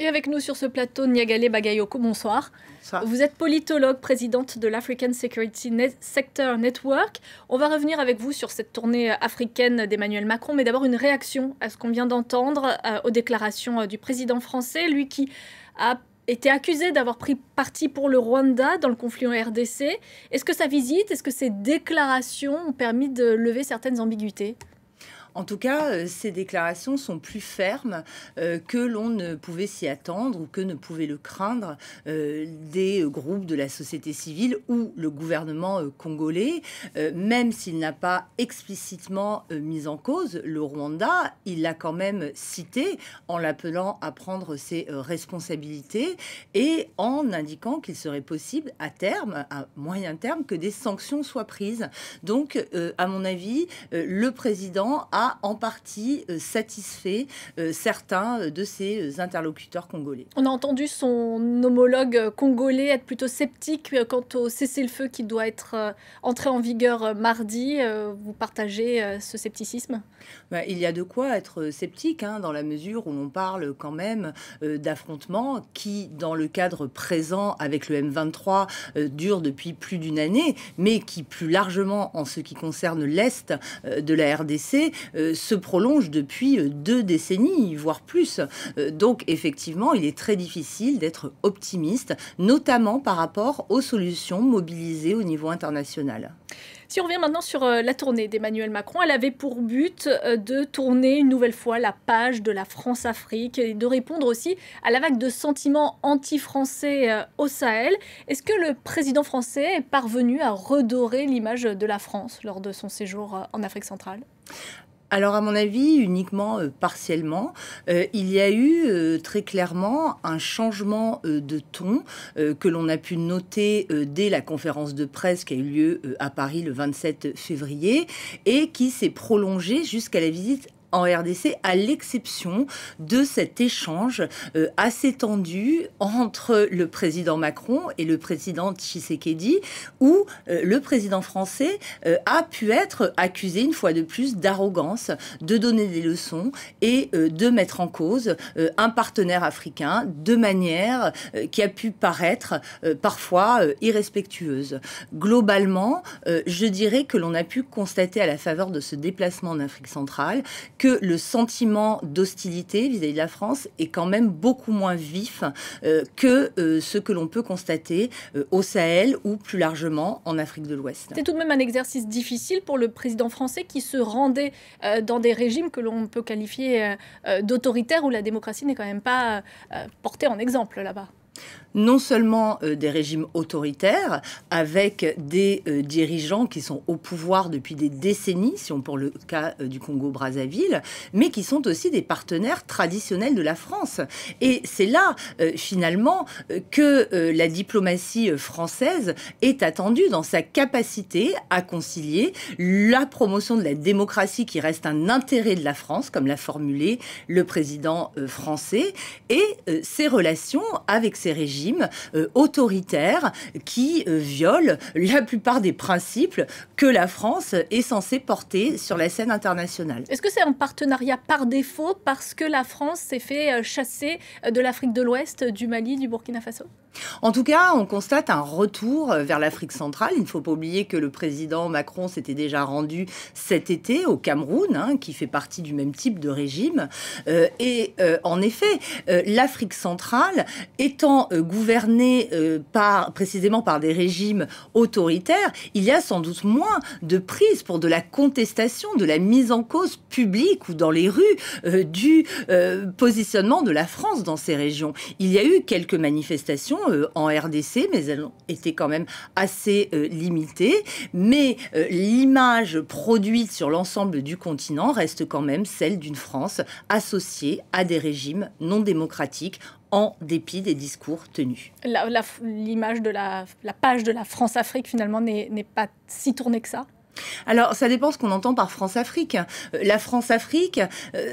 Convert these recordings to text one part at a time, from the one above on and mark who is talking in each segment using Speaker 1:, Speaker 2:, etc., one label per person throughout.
Speaker 1: Et avec nous sur ce plateau, Niagale Bagayoko, bonsoir.
Speaker 2: Ça.
Speaker 1: Vous êtes politologue, présidente de l'African Security Sector Network. On va revenir avec vous sur cette tournée africaine d'Emmanuel Macron, mais d'abord une réaction à ce qu'on vient d'entendre, aux déclarations du président français, lui qui a été accusé d'avoir pris parti pour le Rwanda dans le conflit en RDC. Est-ce que sa visite, est-ce que ces déclarations ont permis de lever certaines ambiguïtés ?
Speaker 2: En tout cas, ces déclarations sont plus fermes que l'on ne pouvait s'y attendre ou que ne pouvait le craindre des groupes de la société civile ou le gouvernement congolais. Même s'il n'a pas explicitement mis en cause le Rwanda, il l'a quand même cité en l'appelant à prendre ses responsabilités et en indiquant qu'il serait possible à terme, à moyen terme, que des sanctions soient prises. Donc, à mon avis, le président a en partie satisfait certains de ses interlocuteurs congolais.
Speaker 1: On a entendu son homologue congolais être plutôt sceptique quant au cessez-le-feu qui doit être entré en vigueur mardi. Vous partagez ce scepticisme ?
Speaker 2: Il y a de quoi être sceptique dans la mesure où l'on parle quand même d'affrontements qui, dans le cadre présent avec le M23, durent depuis plus d'une année, mais qui plus largement en ce qui concerne l'Est de la RDC, se prolonge depuis 2 décennies, voire plus. Donc, effectivement, il est très difficile d'être optimiste, notamment par rapport aux solutions mobilisées au niveau international.
Speaker 1: Si on revient maintenant sur la tournée d'Emmanuel Macron, elle avait pour but de tourner une nouvelle fois la page de la France-Afrique et de répondre aussi à la vague de sentiments anti-français au Sahel. Est-ce que le président français est parvenu à redorer l'image de la France lors de son séjour en Afrique centrale ?
Speaker 2: Alors, à mon avis, uniquement partiellement. Il y a eu très clairement un changement de ton que l'on a pu noter dès la conférence de presse qui a eu lieu à Paris le 27 février et qui s'est prolongé jusqu'à la visite en RDC, à l'exception de cet échange assez tendu entre le président Macron et le président Tshisekedi, où le président français a pu être accusé une fois de plus d'arrogance, de donner des leçons et de mettre en cause un partenaire africain de manière qui a pu paraître parfois irrespectueuse. Globalement, je dirais que l'on a pu constater à la faveur de ce déplacement en Afrique centrale que le sentiment d'hostilité vis-à-vis de la France est quand même beaucoup moins vif que ce que l'on peut constater au Sahel ou plus largement en Afrique de l'Ouest.
Speaker 1: C'est tout de même un exercice difficile pour le président français qui se rendait dans des régimes que l'on peut qualifier d'autoritaires où la démocratie n'est quand même pas portée en exemple là-bas.
Speaker 2: Non seulement des régimes autoritaires, avec des dirigeants qui sont au pouvoir depuis des décennies, si on prend le cas du Congo-Brazzaville, mais qui sont aussi des partenaires traditionnels de la France. Et c'est là, finalement, que la diplomatie française est attendue dans sa capacité à concilier la promotion de la démocratie qui reste un intérêt de la France, comme l'a formulé le président français, et ses relations avec ces régimes autoritaires qui violent la plupart des principes que la France est censée porter sur la scène internationale.
Speaker 1: Est-ce que c'est un partenariat par défaut parce que la France s'est fait chasser de l'Afrique de l'Ouest, du Mali, du Burkina Faso ?
Speaker 2: En tout cas, on constate un retour vers l'Afrique centrale. Il ne faut pas oublier que le président Macron s'était déjà rendu cet été au Cameroun, qui fait partie du même type de régime. En effet, l'Afrique centrale étant gouvernée précisément par des régimes autoritaires, il y a sans doute moins de prise pour de la contestation, de la mise en cause publique ou dans les rues du positionnement de la France dans ces régions. Il y a eu quelques manifestations en RDC, mais elles ont été quand même assez limitées. Mais l'image produite sur l'ensemble du continent reste quand même celle d'une France associée à des régimes non démocratiques en dépit des discours tenus.
Speaker 1: L'image de la page de la France-Afrique, finalement, n'est pas si tournée que ça ?
Speaker 2: Alors, ça dépend ce qu'on entend par France-Afrique. La France-Afrique,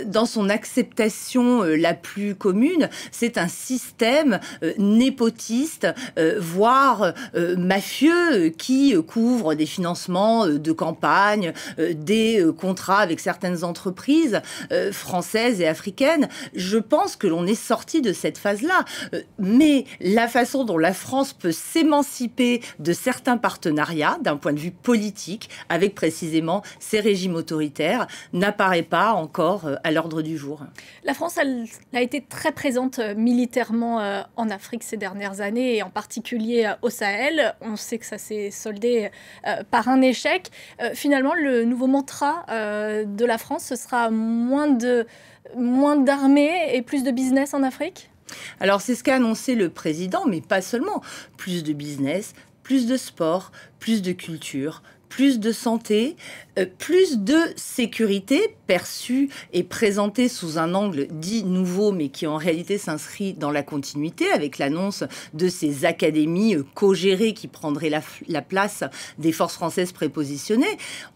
Speaker 2: dans son acceptation la plus commune, c'est un système népotiste, voire mafieux, qui couvre des financements de campagne, des contrats avec certaines entreprises françaises et africaines. Je pense que l'on est sorti de cette phase-là. Mais la façon dont la France peut s'émanciper de certains partenariats, d'un point de vue politique, avec précisément ces régimes autoritaires, n'apparaît pas encore à l'ordre du jour.
Speaker 1: La France elle a été très présente militairement en Afrique ces dernières années, et en particulier au Sahel. On sait que ça s'est soldé par un échec. Finalement, le nouveau mantra de la France, ce sera moins d'armées et plus de business en Afrique?
Speaker 2: Alors c'est ce qu'a annoncé le président, mais pas seulement. Plus de business, plus de sport, plus de culture, plus de santé, plus de sécurité perçue et présentée sous un angle dit nouveau, mais qui en réalité s'inscrit dans la continuité avec l'annonce de ces académies co-gérées qui prendraient la place des forces françaises prépositionnées.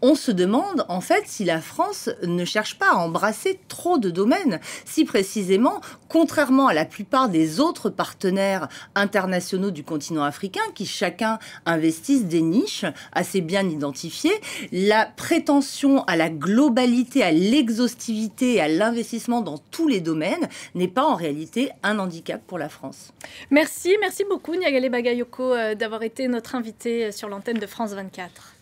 Speaker 2: On se demande en fait si la France ne cherche pas à embrasser trop de domaines, si précisément, contrairement à la plupart des autres partenaires internationaux du continent africain, qui chacun investissent des niches assez bien identifiées, la prétention à la globalité, à l'exhaustivité et à l'investissement dans tous les domaines n'est pas en réalité un handicap pour la France.
Speaker 1: Merci beaucoup Niagale Bagayoko d'avoir été notre invité sur l'antenne de France 24.